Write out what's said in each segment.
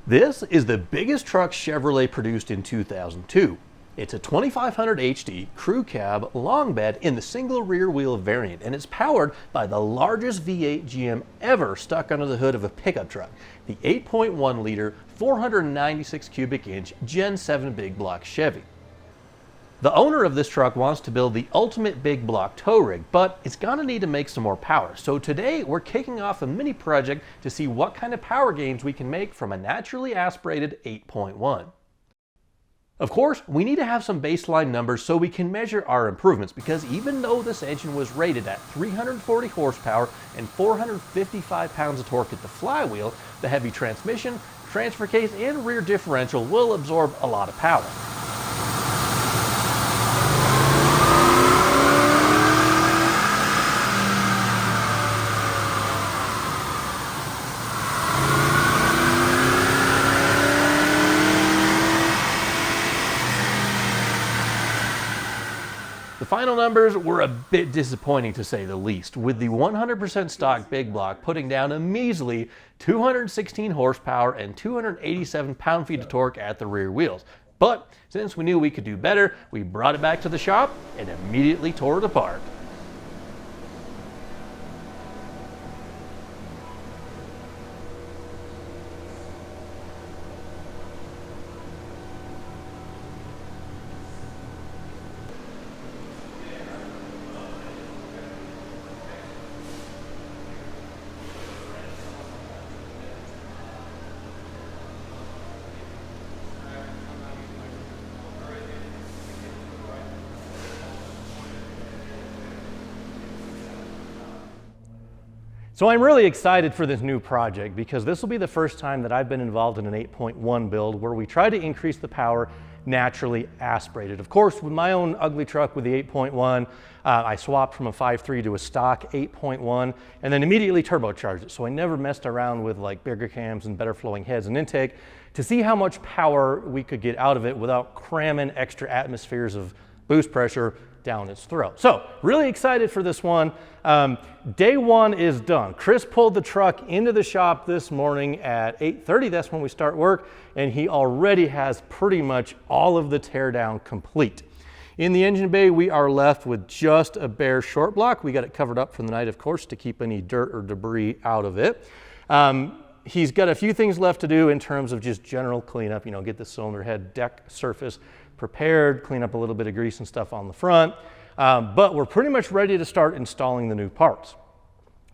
This is the biggest truck Chevrolet produced in 2002. It's a 2500 HD crew cab long bed in the single rear wheel variant, and it's powered by the largest V8 GM ever stuck under the hood of a pickup truck, the 8.1 liter 496 cubic inch Gen 7 big block Chevy. The owner of this truck wants to build the ultimate big block tow rig, but it's gonna need to make some more power. So today we're kicking off a mini project to see what kind of power gains we can make from a naturally aspirated 8.1. Of course, we need to have some baseline numbers so we can measure our improvements, because even though this engine was rated at 340 horsepower and 455 pounds of torque at the flywheel, the heavy transmission, transfer case, and rear differential will absorb a lot of power. The final numbers were a bit disappointing, to say the least, with the 100% stock big block putting down a measly 216 horsepower and 287 pound-feet of torque at the rear wheels. But since we knew we could do better, we brought it back to the shop and immediately tore it apart. So I'm really excited for this new project, because this will be the first time that I've been involved in an 8.1 build where we try to increase the power naturally aspirated. Of course, with my own ugly truck with the 8.1, I swapped from a 5.3 to a stock 8.1 and then immediately turbocharged it. So I never messed around with like bigger cams and better flowing heads and intake to see how much power we could get out of it without cramming extra atmospheres of boost pressure down its throat. So really excited for this one. Day one is done. Chris pulled the truck into the shop this morning at 8:30. That's when we start work, and he already has pretty much all of the teardown complete. In the engine bay, we are left with just a bare short block. We got it covered up for the night, of course, to keep any dirt or debris out of it. He's got a few things left to do in terms of just general cleanup, get the cylinder head deck surface prepared, clean up a little bit of grease and stuff on the front. But we're pretty much ready to start installing the new parts.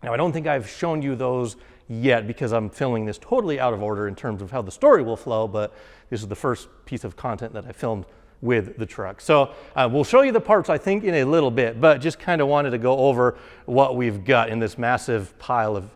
Now, I don't think I've shown you those yet because I'm filming this totally out of order in terms of how the story will flow, but this is the first piece of content that I filmed with the truck. So we'll show you the parts, I think, in a little bit, but just kind of wanted to go over what we've got in this massive pile of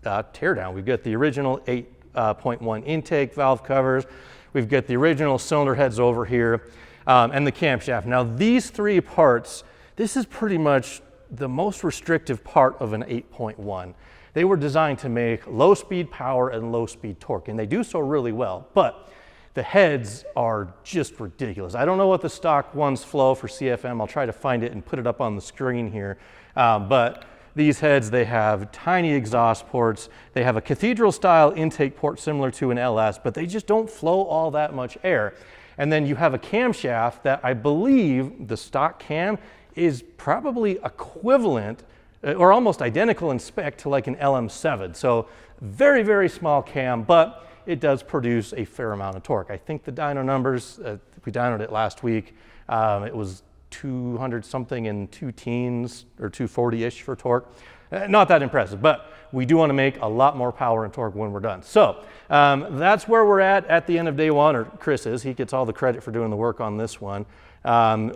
teardown. We've got the original 8.1 intake valve covers. We've got the original cylinder heads over here, and the camshaft. Now these three parts, this is pretty much the most restrictive part of an 8.1. They were designed to make low speed power and low speed torque, and they do so really well, but the heads are just ridiculous. I don't know what the stock ones flow for CFM. I'll try to find it and put it up on the screen here, but these heads, they have tiny exhaust ports. They have a cathedral style intake port similar to an LS, but they just don't flow all that much air. And then you have a camshaft that I believe the stock cam is probably equivalent or almost identical in spec to like an LM7. So very, very small cam, but it does produce a fair amount of torque. I think the dyno numbers, we dynoed it last week, it was 200 something in 2 teens or 240-ish for torque. Not that impressive, but we do want to make a lot more power and torque when we're done. So that's where we're at the end of day one, or Chris is. He gets all the credit for doing the work on this one.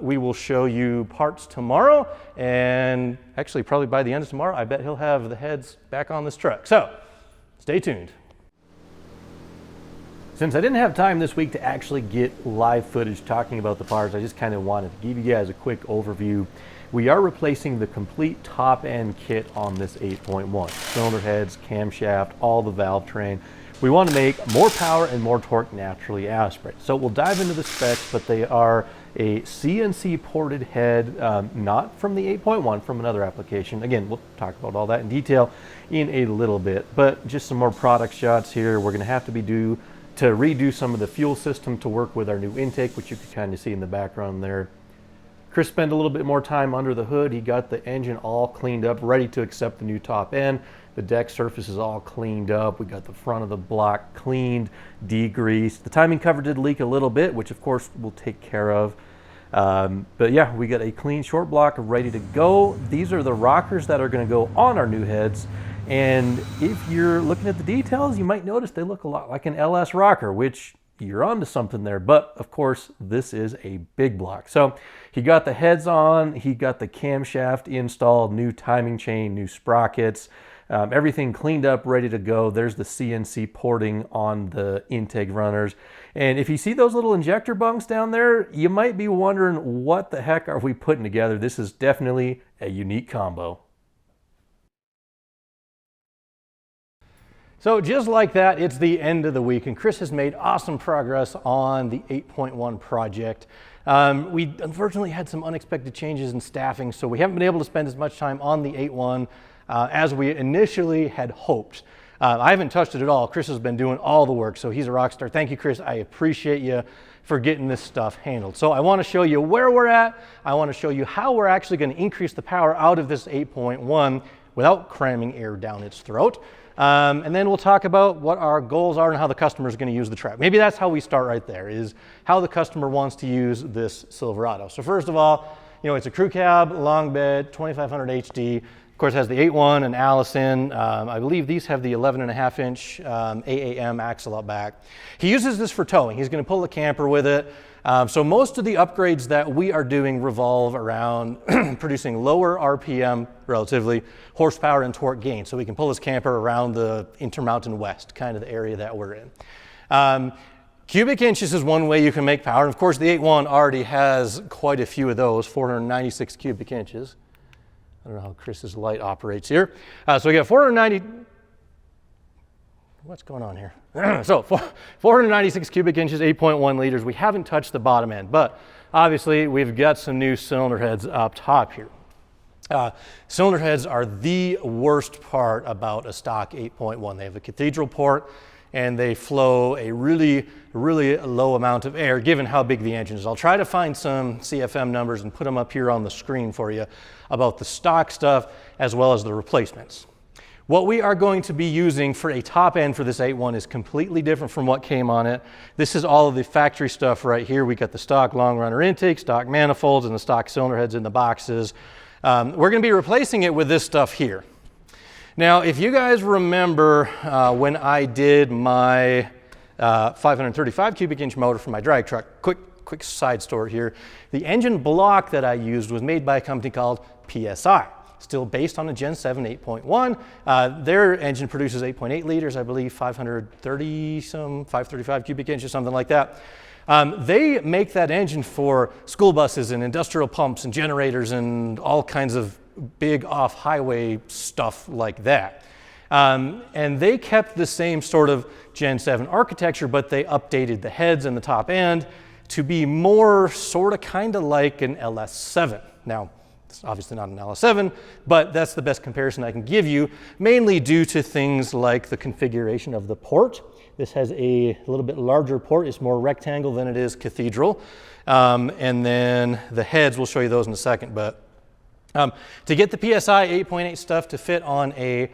We will show you parts tomorrow, and actually probably by the end of tomorrow, I bet he'll have the heads back on this truck. So stay tuned. Since I didn't have time this week to actually get live footage talking about the parts, I just kind of wanted to give you guys a quick overview. We are replacing the complete top end kit on this 8.1. Cylinder heads, camshaft, all the valve train. We want to make more power and more torque naturally aspirated. So we'll dive into the specs, but they are a CNC ported head, not from the 8.1, from another application. Again, we'll talk about all that in detail in a little bit, but just some more product shots here. We're going to have to be due to redo some of the fuel system to work with our new intake, which you can kind of see in the background there. Chris spent a little bit more time under the hood. He got the engine all cleaned up, ready to accept the new top end. The deck surface is all cleaned up. We got the front of the block cleaned, degreased. The timing cover did leak a little bit, which of course we'll take care of. But yeah, we got a clean short block ready to go. These are the rockers that are going to go on our new heads. And if you're looking at the details, you might notice they look a lot like an LS rocker, which you're onto something there. But of course, this is a big block. So he got the heads on, he got the camshaft installed, new timing chain, new sprockets, everything cleaned up, ready to go. There's the CNC porting on the intake runners. And if you see those little injector bunks down there, you might be wondering, what the heck are we putting together? This is definitely a unique combo. So just like that, it's the end of the week, and Chris has made awesome progress on the 8.1 project. We unfortunately had some unexpected changes in staffing, so we haven't been able to spend as much time on the 8.1 as we initially had hoped. I haven't touched it at all. Chris has been doing all the work, so he's a rock star. Thank you, Chris. I appreciate you for getting this stuff handled. So I want to show you where we're at. I want to show you how we're actually going to increase the power out of this 8.1 without cramming air down its throat. And then we'll talk about what our goals are and how the customer is going to use the track. Maybe that's how we start right there, is how the customer wants to use this Silverado. So first of all, it's a crew cab, long bed, 2500 HD. Of course, it has the 8.1 and Allison. I believe these have the 11.5-inch AAM axle out back. He uses this for towing. He's going to pull the camper with it. So most of the upgrades that we are doing revolve around producing lower RPM, relatively, horsepower and torque gain. So we can pull this camper around the Intermountain West, kind of the area that we're in. Cubic inches is one way you can make power. And of course, the 8.1 already has quite a few of those, 496 cubic inches. I don't know how Chris's light operates here. So we got 490. What's going on here? So 496 cubic inches, 8.1 liters. We haven't touched the bottom end, but obviously we've got some new cylinder heads up top here. Cylinder heads are the worst part about a stock 8.1. They have a cathedral port and they flow a really, really low amount of air given how big the engine is. I'll try to find some CFM numbers and put them up here on the screen for you about the stock stuff as well as the replacements. What we are going to be using for a top end for this 8.1 is completely different from what came on it. This is all of the factory stuff right here. We got the stock long runner intake, stock manifolds, and the stock cylinder heads in the boxes. We're going to be replacing it with this stuff here. Now, if you guys remember when I did my 535 cubic inch motor for my drag truck, quick side story here. The engine block that I used was made by a company called PSI. Still based on a Gen 7 8.1. Their engine produces 8.8 liters, I believe 535 cubic inches, something like that. They make that engine for school buses and industrial pumps and generators and all kinds of big off-highway stuff like that. And they kept the same sort of Gen 7 architecture, but they updated the heads and the top end to be more sort of kind of like an LS7. Now, it's obviously not an LS7, but that's the best comparison I can give you, mainly due to things like the configuration of the port. This has a little bit larger port. It's more rectangle than it is cathedral. And then the heads, we'll show you those in a second. But to get the PSI 8.8 stuff to fit on an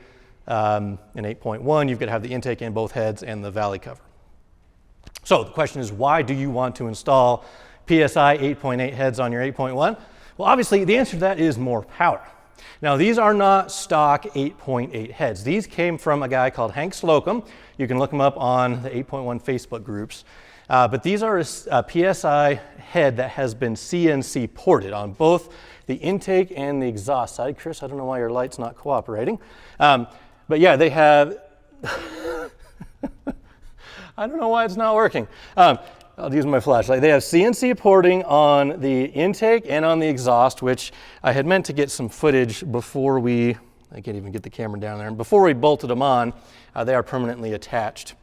8.1, you've got to have the intake in both heads and the valley cover. So the question is, why do you want to install PSI 8.8 heads on your 8.1? Well, obviously, the answer to that is more power. Now, these are not stock 8.8 heads. These came from a guy called Hank Slocum. You can look him up on the 8.1 Facebook groups. But these are a PSI head that has been CNC ported on both the intake and the exhaust side. Chris, I don't know why your light's not cooperating. But yeah, they have... I don't know why it's not working. I'll use my flashlight. They have CNC porting on the intake and on the exhaust, which I had meant to get some footage before I can't even get the camera down there, and before we bolted them on, they are permanently attached.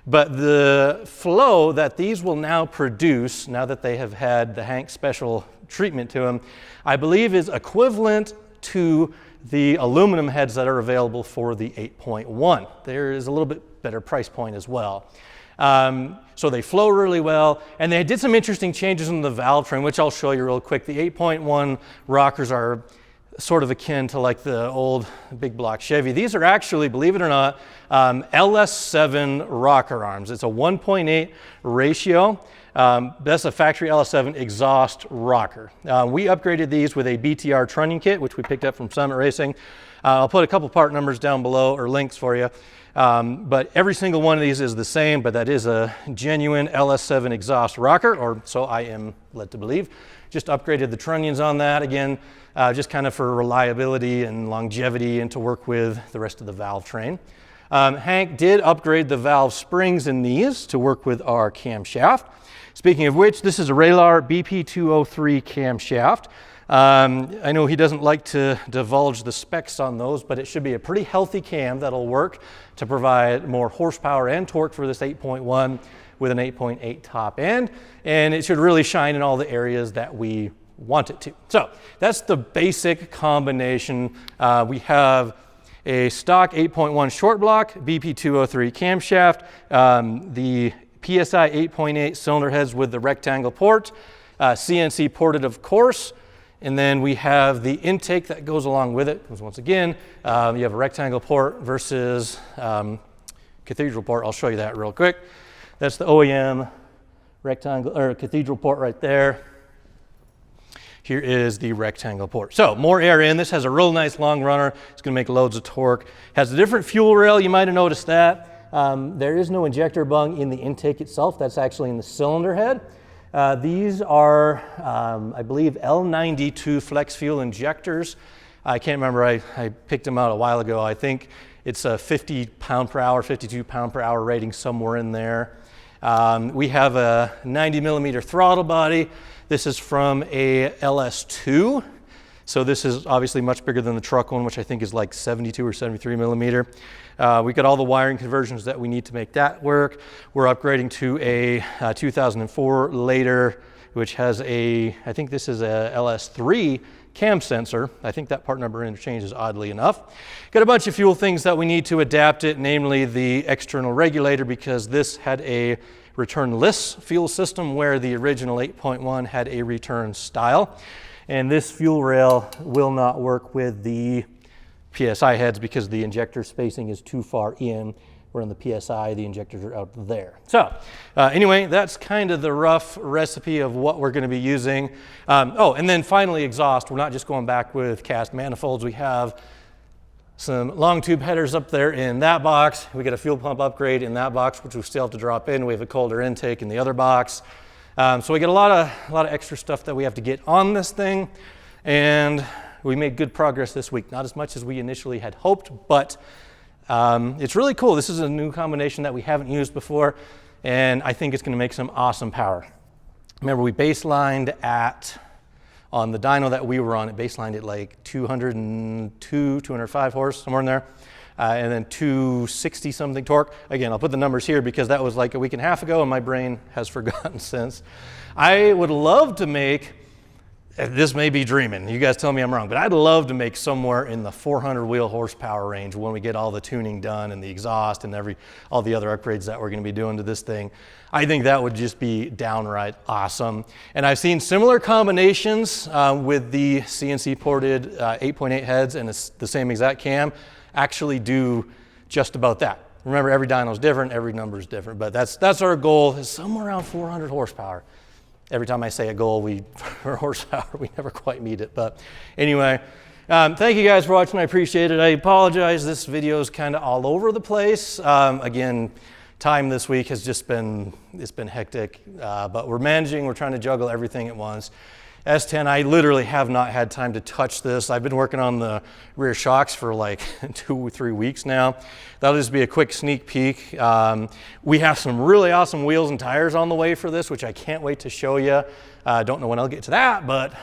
But the flow that these will now produce, now that they have had the Hank special treatment to them, I believe is equivalent to the aluminum heads that are available for the 8.1. There is a little bit better price point as well. So they flow really well, and they did some interesting changes in the valve train, which I'll show you real quick. The 8.1 rockers are sort of akin to like the old big block Chevy. These are actually, believe it or not, LS7 rocker arms. It's a 1.8 ratio. That's a factory LS7 exhaust rocker. We upgraded these with a BTR trunnion kit, which we picked up from Summit Racing. I'll put a couple part numbers down below, or links for you. But every single one of these is the same, but that is a genuine LS7 exhaust rocker, or so I am led to believe. Just upgraded the trunnions on that again, just kind of for reliability and longevity and to work with the rest of the valve train. Hank did upgrade the valve springs in these to work with our camshaft. Speaking of which, this is a Raylar BP203 camshaft. I know he doesn't like to divulge the specs on those, but it should be a pretty healthy cam that'll work to provide more horsepower and torque for this 8.1 with an 8.8 top end, and it should really shine in all the areas that we want it to. So that's the basic combination. We have a stock 8.1 short block, BP203 camshaft, the PSI 8.8 cylinder heads with the rectangle port, CNC ported of course, and then we have the intake that goes along with it, because once again, you have a rectangle port versus cathedral port. I'll show you that real quick. That's the OEM rectangle or cathedral port right there. Here is the rectangle port. So more air in. This has a real nice long runner. It's going to make loads of torque. Has a different fuel rail. You might have noticed that. There is no injector bung in the intake itself. That's actually in the cylinder head. These are, I believe, L92 flex fuel injectors. I can't remember. I picked them out a while ago. I think it's a 50 pound per hour, 52 pound per hour rating somewhere in there. We have a 90 millimeter throttle body. This is from a LS2. So this is obviously much bigger than the truck one, which I think is like 72 or 73 millimeter. We got all the wiring conversions that we need to make that work. We're upgrading to a 2004 later, which has a, I think this is a LS3 cam sensor. I think that part number interchanges oddly enough. Got a bunch of fuel things that we need to adapt it, namely the external regulator, because this had a returnless fuel system where the original 8.1 had a return style. And this fuel rail will not work with the PSI heads because the injector spacing is too far in. Where on the PSI, the injectors are out there. So anyway, that's kind of the rough recipe of what we're going to be using. Oh, and then finally exhaust. We're not just going back with cast manifolds. We have some long tube headers up there in that box. We got a fuel pump upgrade in that box, which we still have to drop in. We have a colder intake in the other box. So we get a lot of extra stuff that we have to get on this thing, and we made good progress this week. Not as much as we initially had hoped, but it's really cool. This is a new combination that we haven't used before, and I think it's going to make some awesome power. Remember, we baselined on the dyno that we were on, it baselined at like 202, 205 horse, somewhere in there, and then 260 something torque. Again, I'll put the numbers here because that was like a week and a half ago and my brain has forgotten since. I would love to make, this may be dreaming, you guys tell me I'm wrong, but I'd love to make somewhere in the 400 wheel horsepower range when we get all the tuning done and the exhaust and all the other upgrades that we're going to be doing to this thing. I think that would just be downright awesome. And I've seen similar combinations with the CNC ported 8.8 heads and the same exact cam actually do just about that. Remember, every dyno is different, every number is different, but that's our goal, is somewhere around 400 horsepower. Every time I say a goal for horsepower, we never quite meet it. But anyway, thank you guys for watching. I appreciate it. I apologize. This video is kind of all over the place. Again, time this week has just been, it's been hectic, but we're managing. We're trying to juggle everything at once. S10, I literally have not had time to touch this. I've been working on the rear shocks for like 2 or 3 weeks now. That'll just be a quick sneak peek. We have some really awesome wheels and tires on the way for this, which I can't wait to show you. Don't know when I'll get to that, but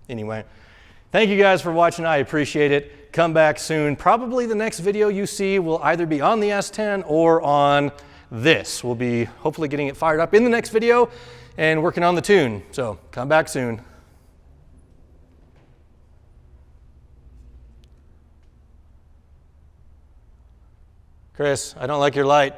anyway. Thank you guys for watching. I appreciate it. Come back soon. Probably the next video you see will either be on the S10 or on this. We'll be hopefully getting it fired up in the next video and working on the tune. So come back soon. Chris, I don't like your light.